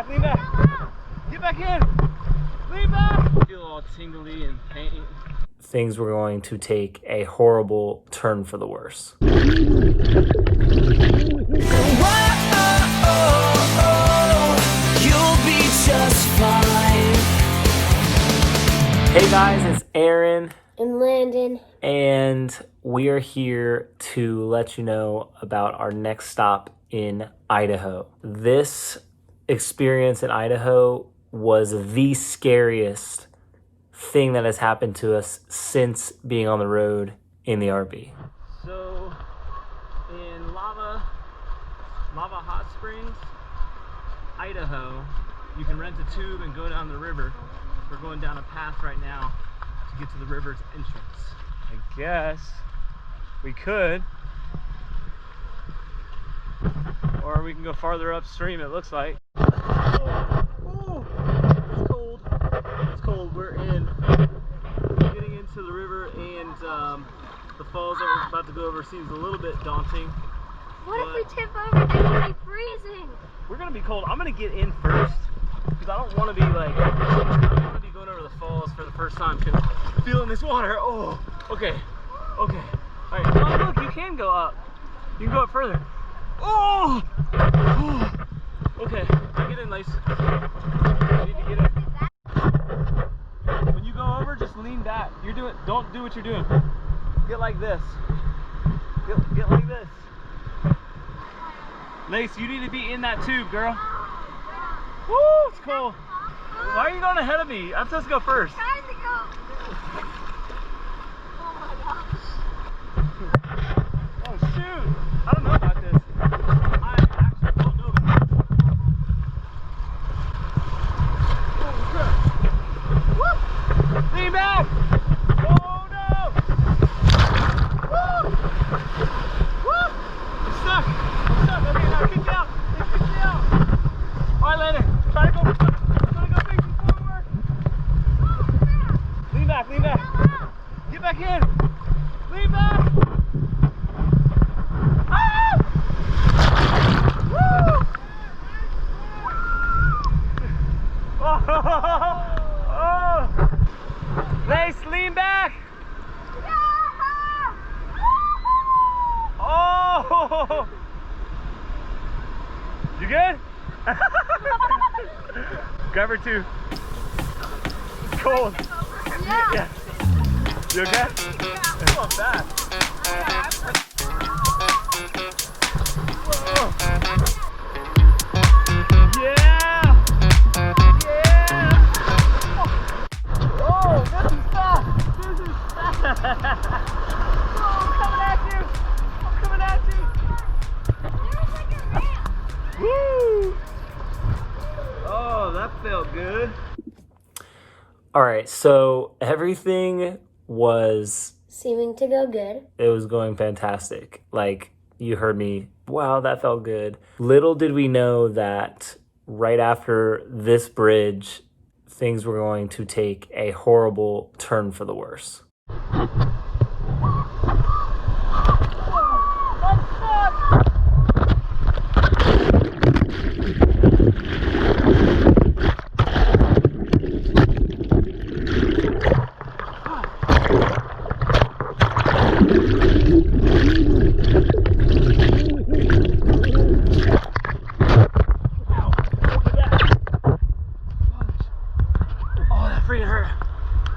back, lean back. Get back in. Lean back. Feel all tingly and pain. Things were going to take a horrible turn for the worse. You'll be just fine. Hey guys, it's Aaron. And Landon. And we are here to let you know about our next stop in Idaho. This experience in Idaho was the scariest thing that has happened to us since being on the road in the RV. So in Lava Hot Springs, Idaho, you can rent a tube and go down the river. We're going down a path right now to get to the river's entrance. I guess we could, or we can go farther upstream, it looks like. Oh, it's cold. It's cold. We're getting into the river, and the falls that we're about to go over seems a little bit daunting. What if we tip over? Then we'll be freezing. We're gonna be cold. I'm gonna get in first because I don't want to be like, I don't want to be going over the falls for the first time because feeling this water. Oh, okay. All right. Oh, look, you can go up. You can go up further. Oh. Okay. I'll get in, Lace. You need to get in. When you go over, just lean back. Don't do what you're doing. Get like this. Get like this. Lace, you need to be in that tube, girl. Woo, it's cold. Why are you going ahead of me? I'm supposed to go first. Time to go. Oh my gosh. Oh shoot! I don't know about this. I actually don't know about this. Holy crap! Woo! Lean back! Oh no! Woo! Woo! I'm stuck! Okay, now kick me out! Kick me out! Alright, Landon, try to go facing forward! Lean back, lean back! Get back in! Lean back! Lace, lean back! Oh! You good? Grab her too. It's cold. Yeah. You okay? It's not bad. Whoa. Yeah! Oh, this is fast! Oh, I'm coming at you! There's like a ramp. Woo! Oh, that felt good. All right, so everything was... Seeming to go good. It was going fantastic. Like, you heard me, wow, that felt good. Little did we know that right after this bridge, things were going to take a horrible turn for the worse.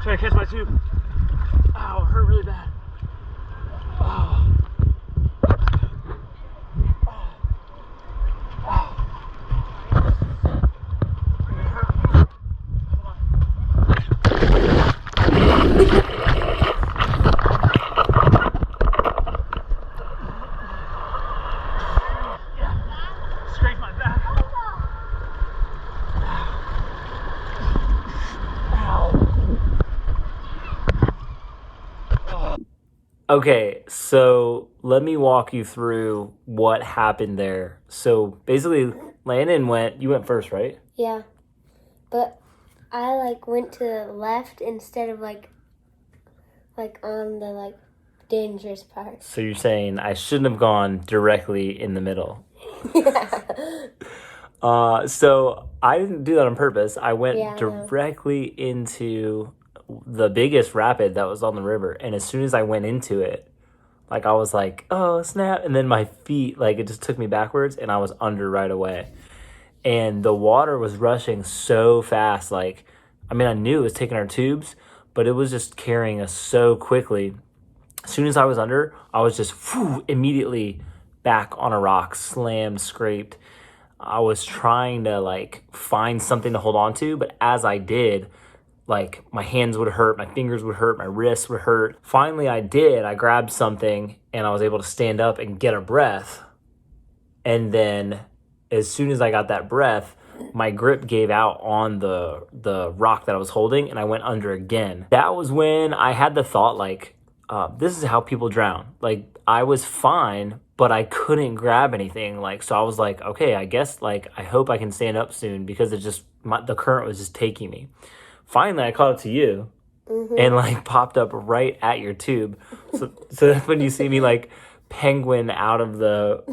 Trying to catch my tube. Ow, it hurt really bad. Oh. Scrape my back. Okay, so let me walk you through what happened there. So basically, Landon you went first, right? Yeah. But I went to the left instead of like on the dangerous part. So you're saying I shouldn't have gone directly in the middle. Yeah. So I didn't do that on purpose. I went Yeah, I know. directly into the biggest rapid that was on the river. And as soon as I went into it, like I was like, oh snap. And then my feet, like it just took me backwards and I was under right away. And the water was rushing so fast. Like, I mean, I knew it was taking our tubes, but it was just carrying us so quickly. As soon as I was under, I was just immediately back on a rock, slammed, scraped. I was trying to like find something to hold on to, but as I did, like my hands would hurt, my fingers would hurt, my wrists would hurt. Finally, I did. I grabbed something and I was able to stand up and get a breath. And then as soon as I got that breath, my grip gave out on the rock that I was holding and I went under again. That was when I had the thought like, this is how people drown. Like I was fine, but I couldn't grab anything. Like, so I was like, okay, I guess like, I hope I can stand up soon because it just, the current was just taking me. Finally, I caught up to you and like popped up right at your tube. So that's when you see me like penguin out of the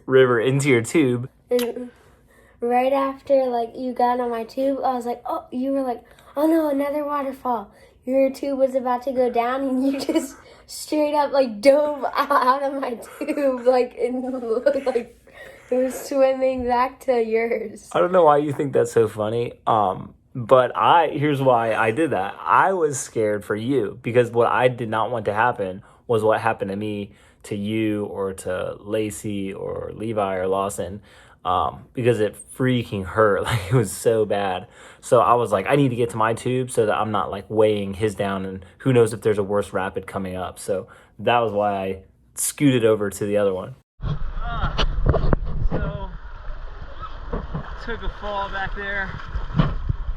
river into your tube. And right after, like, you got on my tube, I was like, oh, you were like, oh no, another waterfall. Your tube was about to go down and you just straight up, like, dove out of my tube, like, and like, it was swimming back to yours. I don't know why you think that's so funny. But here's why I did that. I was scared for you because what I did not want to happen was what happened to me, to you, or to Lacey, or Levi, or Lawson, because it freaking hurt. Like it was so bad. So I was like, I need to get to my tube so that I'm not like weighing his down, and who knows if there's a worse rapid coming up. So that was why I scooted over to the other one. So took a fall back there.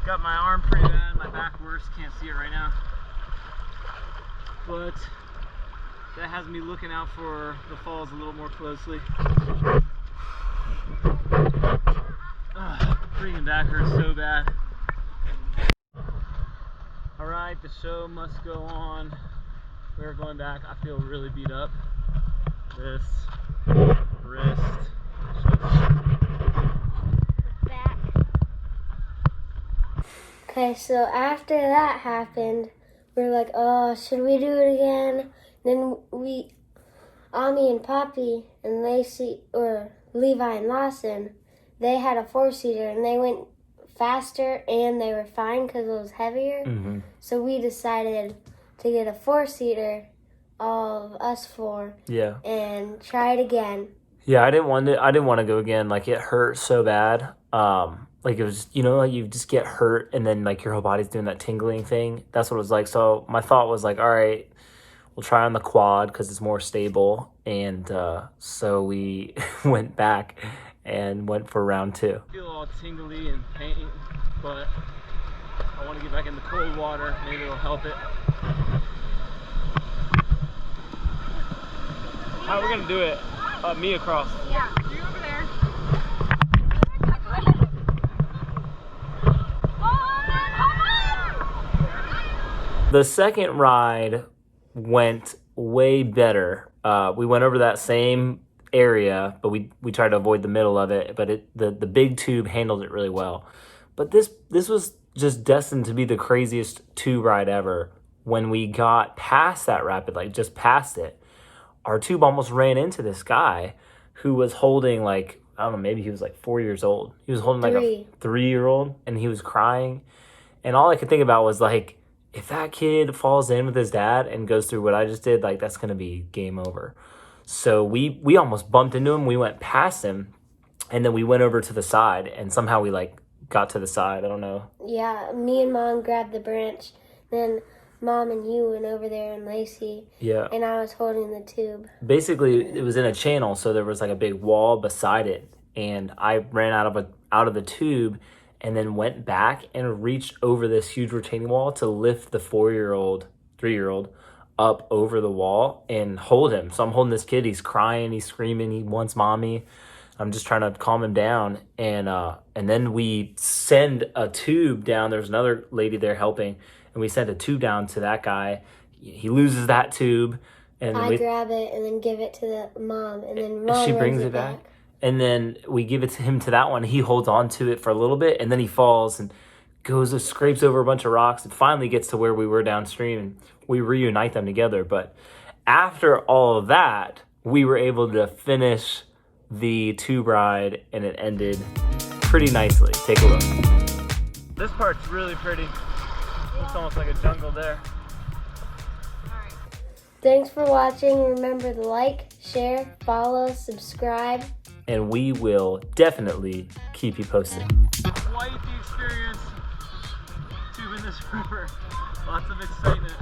Got my arm pretty bad, my back worse, can't see it right now. But that has me looking out for the falls a little more closely. Freaking back hurts so bad. Alright, the show must go on. We're going back. I feel really beat up. This wrist. Back. Okay, so after that happened, we were like, oh, should we do it again? Then Ami and Poppy and Lacey, or Levi and Lawson, they had a 4-seater and they went faster and they were fine because it was heavier. Mm-hmm. So we decided to get a 4-seater, all of us 4, Yeah. and try it again. Yeah, I didn't want to go again. Like it hurt so bad. Like it was, like you just get hurt and then like your whole body's doing that tingling thing. That's what it was like. So my thought was like, all right, we'll try on the quad because it's more stable. And so we went back and went for round 2. I feel all tingly and pain, but I want to get back in the cold water. Maybe it'll help it. How are we going to do it? Me across. Yeah, you over there. The second ride went way better. We went over that same area, but we tried to avoid the middle of it. But the big tube handled it really well. But this was just destined to be the craziest tube ride ever. When we got past that rapid, like just past it, our tube almost ran into this guy who was holding like, I don't know, maybe he was like 4 years old. He was holding like a 3-year-old and he was crying. And all I could think about was like, if that kid falls in with his dad and goes through what I just did, like that's going to be game over. So we almost bumped into him. We went past him and then we went over to the side and somehow we like got to the side. I don't know. Yeah, me and Mom grabbed the branch. Then Mom and you went over there and Lacey. Yeah. And I was holding the tube. Basically, it was in a channel, so there was like a big wall beside it. And I ran out of the tube and then went back and reached over this huge retaining wall to lift the 4-year-old, 3-year-old up over the wall and hold him. So I'm holding this kid. He's crying. He's screaming. He wants mommy. I'm just trying to calm him down. And then we send a tube down. There's another lady there helping. And we sent a tube down to that guy. He loses that tube. And I grab it and then give it to the mom. And then Mom she brings runs it back. And then we give it to him to that one. He holds on to it for a little bit, and then he falls and scrapes over a bunch of rocks and finally gets to where we were downstream, and we reunite them together. But after all of that, we were able to finish the tube ride, and it ended pretty nicely. Take a look. This part's really pretty. Looks almost like a jungle there. Thanks for watching. Remember to like, share, follow, subscribe. And we will definitely keep you posted. Quite the experience tubing this river. Lots of excitement.